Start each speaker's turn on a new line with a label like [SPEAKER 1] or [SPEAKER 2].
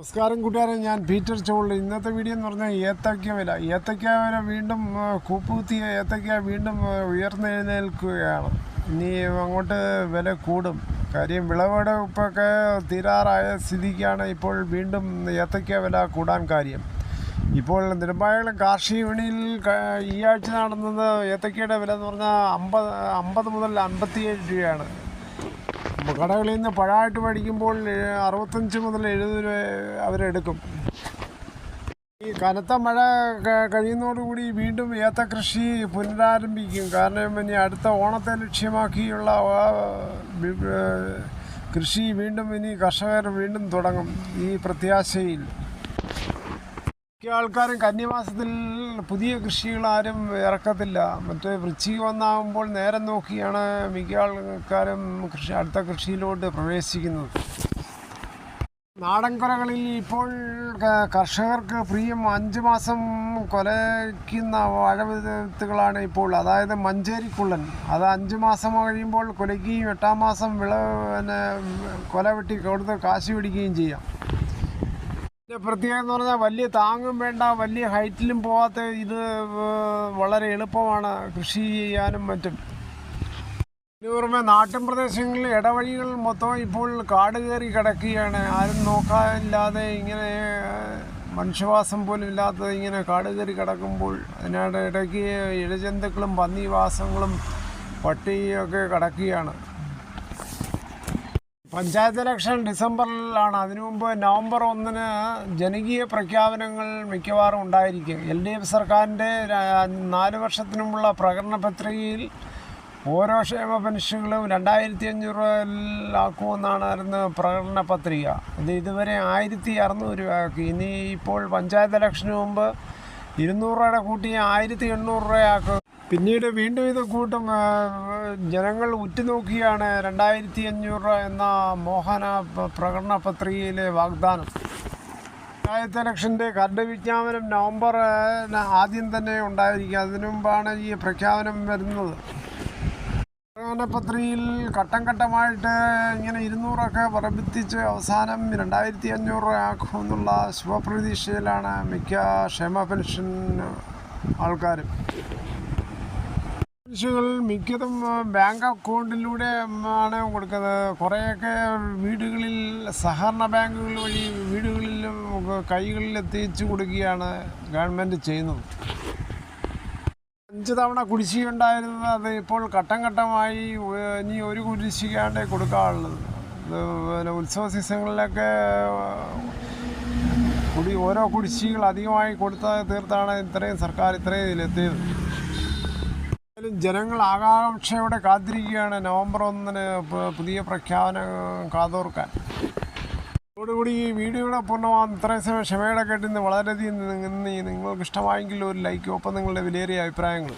[SPEAKER 1] നമസ്കാരം കൂട്ടുകാരെ, ഞാൻ പീറ്റർ ചോളി. ഇന്നത്തെ വീഡിയോ എന്ന് പറഞ്ഞാൽ ഏത്തയ്ക്ക വില വീണ്ടും കൂപ്പുകുത്തിയ ഏത്തയ്ക്ക വീണ്ടും ഉയർന്നെഴുന്നേൽക്കുകയാണ്. ഇനി അങ്ങോട്ട് വില കൂടും. കാര്യം വിളവെടുപ്പൊക്കെ തീരാറായ സ്ഥിതിക്കാണ് ഇപ്പോൾ വീണ്ടും ഏത്തയ്ക്ക വില കൂടാൻ കാര്യം. ഇപ്പോൾ നെടുമ്പായകുളം കാർഷിക വിപണിയിൽ ഈ ആഴ്ച നടന്നത് ഏത്തയ്ക്കയുടെ വില എന്ന് പറഞ്ഞാൽ 50 മുതൽ 57 രൂപയാണ്. കടകളിൽ നിന്ന് പഴമായിട്ട് മേടിക്കുമ്പോൾ 65 മുതൽ 70 രൂപ അവരെടുക്കും. ഈ കനത്ത മഴ കഴിയുന്നതോടുകൂടി വീണ്ടും ഏത്തക്കൃഷി പുനരാരംഭിക്കും. കാരണം ഇനി അടുത്ത ഓണത്തെ ലക്ഷ്യമാക്കിയുള്ള കൃഷി ഇനി കർഷകർ വീണ്ടും തുടങ്ങും ഈ പ്രത്യാശയിൽ. മിക്ക ആൾക്കാരും കന്നിമാസത്തിൽ പുതിയ കൃഷികളാരും ഇറക്കത്തില്ല. മറ്റേ വൃശ്ചിക ഒന്നാകുമ്പോൾ നേരം നോക്കിയാണ് മിക്ക ആൾക്കാരും അടുത്ത കൃഷിയിലോട്ട് പ്രവേശിക്കുന്നത്. നാടൻ കൊലകളിൽ ഇപ്പോൾ കർഷകർക്ക് പ്രിയം 5 മാസം കൊലയ്ക്കുന്ന വാഴവിത്തുകളാണ് ഇപ്പോൾ. അതായത് മഞ്ചേരിക്കുള്ളൻ. അത് 5 മാസം കഴിയുമ്പോൾ കൊലയ്ക്കുകയും 8-ാം മാസം കൊല വെട്ടി കൊടുത്ത് കാശ് പിടിക്കുകയും ചെയ്യാം. പ്രത്യേകം എന്ന് പറഞ്ഞാൽ വലിയ താങ്ങും വേണ്ട, വലിയ ഹൈറ്റിലും പോകാത്ത ഇത് വളരെ എളുപ്പമാണ് കൃഷി ചെയ്യാനും മറ്റും. ഇതിന് പുറമെ നാട്ടിൻ പ്രദേശങ്ങളിൽ ഇടവഴികൾ മൊത്തം ഇപ്പോൾ കാട് കയറി കിടക്കുകയാണ്. ആരും നോക്കാനില്ലാതെ ഇങ്ങനെ മനുഷ്യവാസം പോലും ഇല്ലാത്തത് ഇങ്ങനെ കാട് കയറി കിടക്കുമ്പോൾ അതിനിടയ്ക്ക് ഇഴജന്തുക്കളും പന്നിവാസങ്ങളും പട്ടിയൊക്കെ കിടക്കുകയാണ്. പഞ്ചായത്ത് ഇലക്ഷൻ ഡിസംബറിലാണ്. അതിനു മുമ്പ് നവംബർ 1-ന് ജനകീയ പ്രഖ്യാപനങ്ങൾ മിക്കവാറും ഉണ്ടായിരിക്കും. LDF സർക്കാരിൻ്റെ 4 വർഷത്തിനുമുള്ള പ്രകടന പത്രികയിൽ ഓരോ ക്ഷേമ പെൻഷനുകളും 2500 രൂപയിലാക്കുമെന്നാണ് പ്രകടന പത്രിക. ഇതുവരെ 1600 രൂപയാക്കി. ഇനി ഇപ്പോൾ പഞ്ചായത്ത് ഇലക്ഷന് മുമ്പ് 200 രൂപയുടെ കൂട്ടി 1800 രൂപയാക്കും. പിന്നീട് വീണ്ടും ഇത് കൂട്ടും. ജനങ്ങൾ ഉറ്റുനോക്കിയാണ് 2500 രൂപ എന്ന മോഹന പ്രകടന പത്രികയിലെ വാഗ്ദാനം. പഞ്ചായത്ത് ഇലക്ഷൻ്റെ കരട് വിജ്ഞാപനം നവംബർ ആദ്യം തന്നെ ഉണ്ടായിരിക്കും. അതിനു മുമ്പാണ് ഈ പ്രഖ്യാപനം വരുന്നത്. പ്രകടന പത്രികയിൽ ഘട്ടം ഘട്ടമായിട്ട് ഇങ്ങനെ 200 വർദ്ധിപ്പിച്ച് അവസാനം 2500 രൂപ ആക്കുമെന്നുള്ള ശുഭപ്രതീക്ഷയിലാണ് മിക്ക ക്ഷേമ പെൻഷൻ ആൾക്കാരും. പെൻഷനുകൾ മിക്കതും ബാങ്ക് അക്കൗണ്ടിലൂടെ ആണ് കൊടുക്കുന്നത്. കുറേയൊക്കെ വീടുകളിൽ സഹകരണ ബാങ്കുകൾ വഴി വീടുകളിലും കൈകളിൽ എത്തിച്ചു കൊടുക്കുകയാണ് ഗവൺമെൻറ് ചെയ്യുന്നത്. 5 തവണ കുടിശ്ശിക ഉണ്ടായിരുന്നത് അത് ഇപ്പോൾ ഘട്ടം ഘട്ടമായി ഇനി ഒരു കുടിശ്ശികയാണ്ടേ കൊടുക്കാറുള്ളത്. ഉത്സവ സീസണുകളിലൊക്കെ ഓരോ കുടിശ്ശികൾ അധികമായി തീർത്താണ് സർക്കാർ ഇത്രയും ഇതിലെത്തിയത്. ജനങ്ങൾ ആകാംക്ഷയോടെ കാത്തിരിക്കുകയാണ് നവംബർ 1-ന് പുതിയ പ്രഖ്യാപനം കാതോർക്കാൻ. അതോടുകൂടി ഈ വീഡിയോയുടെ പൂർണ്ണമാകും. ഇത്രയും സമയം ക്ഷമയുടെ കേട്ടിന്ന് വളരെയധികം നിങ്ങൾക്ക് ഇഷ്ടമായെങ്കിൽ ഒരു ലൈക്ക്, ഒപ്പം നിങ്ങളുടെ വിലയേറിയ അഭിപ്രായങ്ങൾ.